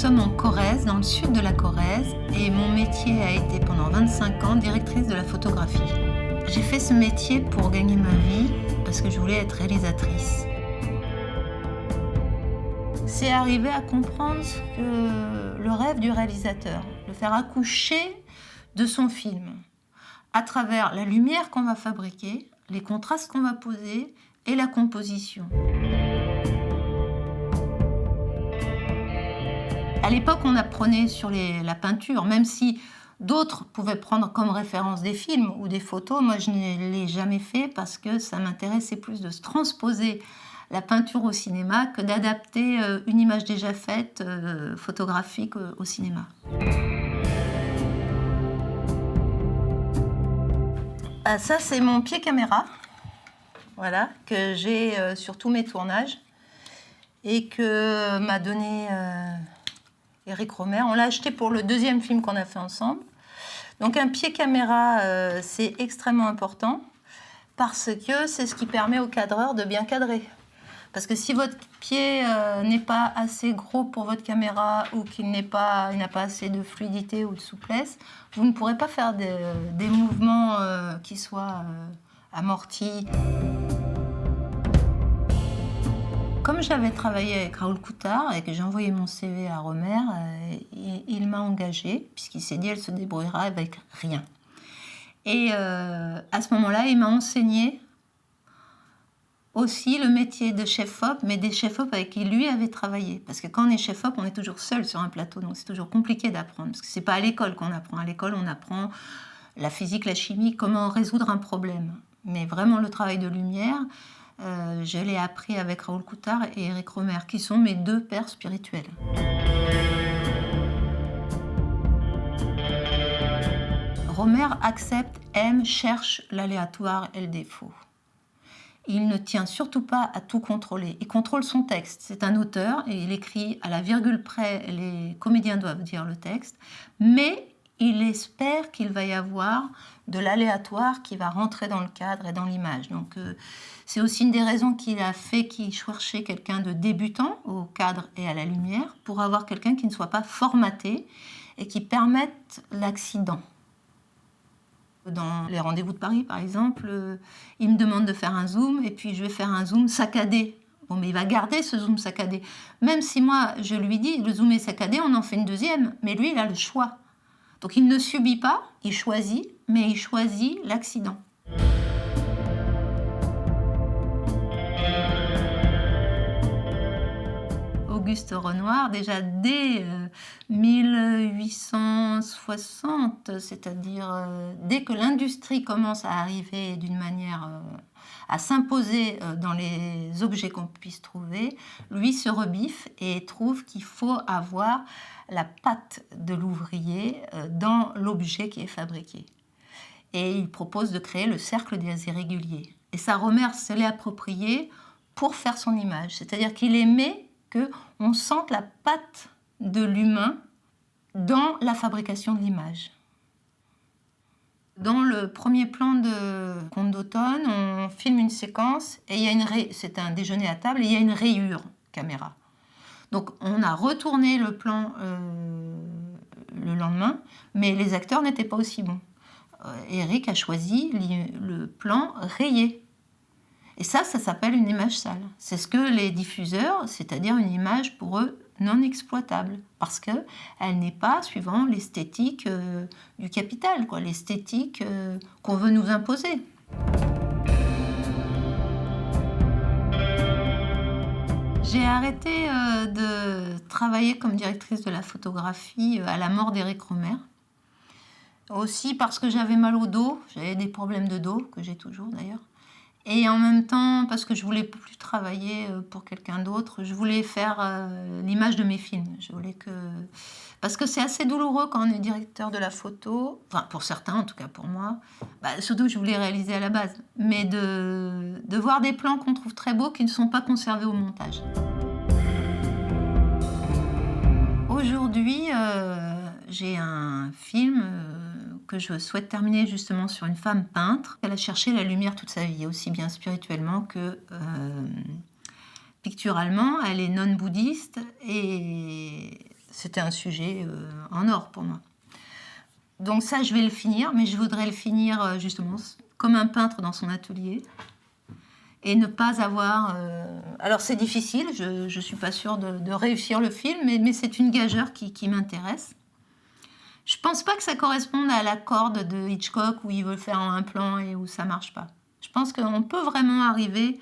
sommes en Corrèze, dans le sud de la Corrèze, et mon métier a été pendant 25 ans directrice de la photographie. J'ai fait ce métier pour gagner ma vie, parce que je voulais être réalisatrice. C'est arriver à comprendre le rêve du réalisateur, le faire accoucher de son film, à travers la lumière qu'on va fabriquer, les contrastes qu'on va poser et la composition. À l'époque, on apprenait sur la peinture, même si d'autres pouvaient prendre comme référence des films ou des photos. Moi, je ne l'ai jamais fait parce que ça m'intéressait plus de se transposer la peinture au cinéma que d'adapter une image déjà faite, photographique, au cinéma. Ça, c'est mon pied caméra, voilà, que j'ai sur tous mes tournages et que m'a donné Éric Rohmer. On l'a acheté pour le deuxième film qu'on a fait ensemble. Donc un pied caméra, c'est extrêmement important parce que c'est ce qui permet au cadreur de bien cadrer. Parce que si votre pied n'est pas assez gros pour votre caméra ou qu'il n'a pas assez de fluidité ou de souplesse, vous ne pourrez pas faire des mouvements qui soient amortis. Comme j'avais travaillé avec Raoul Coutard et que j'ai envoyé mon CV à Rohmer, il m'a engagée, puisqu'il s'est dit qu'elle se débrouillera avec rien. Et à ce moment-là, il m'a enseigné aussi le métier de chef-op, mais des chefs-op avec qui lui avait travaillé. Parce que quand on est chef-op, on est toujours seul sur un plateau, donc c'est toujours compliqué d'apprendre. Parce que c'est pas à l'école qu'on apprend. À l'école, on apprend la physique, la chimie, comment résoudre un problème. Mais vraiment, le travail de lumière, je l'ai appris avec Raoul Coutard et Éric Rohmer, qui sont mes deux pères spirituels. Rohmer accepte, aime, cherche l'aléatoire et le défaut. Il ne tient surtout pas à tout contrôler. Il contrôle son texte. C'est un auteur et il écrit à la virgule près, les comédiens doivent dire le texte, mais il espère qu'il va y avoir de l'aléatoire qui va rentrer dans le cadre et dans l'image. Donc c'est aussi une des raisons qu'il a fait qu'il cherchait quelqu'un de débutant au cadre et à la lumière pour avoir quelqu'un qui ne soit pas formaté et qui permette l'accident. Dans les rendez-vous de Paris, par exemple, il me demande de faire un zoom et puis je vais faire un zoom saccadé. Bon, mais il va garder ce zoom saccadé. Même si moi, je lui dis, le zoom est saccadé, on en fait une deuxième. Mais lui, il a le choix. Donc il ne subit pas, il choisit, mais il choisit l'accident. Auguste Renoir, déjà dès 1860, c'est-à-dire dès que l'industrie commence à arriver d'une manière à s'imposer dans les objets qu'on puisse trouver, lui se rebiffe et trouve qu'il faut avoir la patte de l'ouvrier dans l'objet qui est fabriqué. Et il propose de créer le cercle des irréguliers. Et ça, Rohmer se l'est approprié pour faire son image. C'est-à-dire qu'il aimait qu'on sente la patte de l'humain dans la fabrication de l'image. Dans le premier plan de Conte d'automne, on filme une séquence et il y a c'est un déjeuner à table et il y a une rayure caméra. Donc on a retourné le plan le lendemain, mais les acteurs n'étaient pas aussi bons. Éric a choisi le plan rayé. Et ça s'appelle une image sale. C'est ce que les diffuseurs, c'est-à-dire une image pour eux non exploitable, parce qu'elle n'est pas suivant l'esthétique du capital, l'esthétique qu'on veut nous imposer. J'ai arrêté de travailler comme directrice de la photographie à la mort d'Éric Rohmer. Aussi parce que j'avais mal au dos, j'avais des problèmes de dos, que j'ai toujours d'ailleurs. Et en même temps, parce que je voulais plus travailler pour quelqu'un d'autre, je voulais faire l'image de mes films. Parce que c'est assez douloureux quand on est directeur de la photo, enfin pour certains, en tout cas pour moi, surtout que je voulais réaliser à la base, mais de voir des plans qu'on trouve très beaux qui ne sont pas conservés au montage. Aujourd'hui, j'ai un film que je souhaite terminer justement sur une femme peintre. Elle a cherché la lumière toute sa vie, aussi bien spirituellement que picturalement. Elle est non bouddhiste et c'était un sujet en or pour moi. Donc ça, je vais le finir, mais je voudrais le finir justement comme un peintre dans son atelier. Et ne pas avoir... Alors c'est difficile, je ne suis pas sûre de réussir le film, mais c'est une gageure qui m'intéresse. Je ne pense pas que ça corresponde à la corde de Hitchcock où il veut faire en un plan et où ça ne marche pas. Je pense qu'on peut vraiment arriver,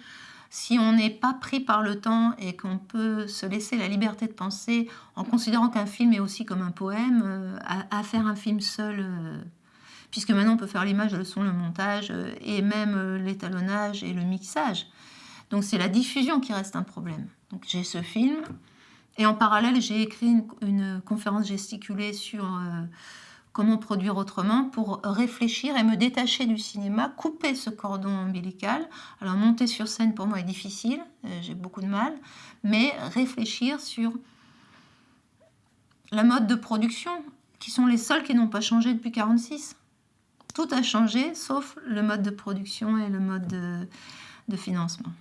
si on n'est pas pris par le temps et qu'on peut se laisser la liberté de penser, en considérant qu'un film est aussi comme un poème, à faire un film seul... puisque maintenant on peut faire l'image, le son, le montage, et même l'étalonnage et le mixage. Donc c'est la diffusion qui reste un problème. Donc j'ai ce film, et en parallèle j'ai écrit une conférence gesticulée sur comment produire autrement pour réfléchir et me détacher du cinéma, couper ce cordon ombilical. Alors monter sur scène pour moi est difficile, j'ai beaucoup de mal, mais réfléchir sur la mode de production, qui sont les seuls qui n'ont pas changé depuis 1946. Tout a changé, sauf le mode de production et le mode de financement.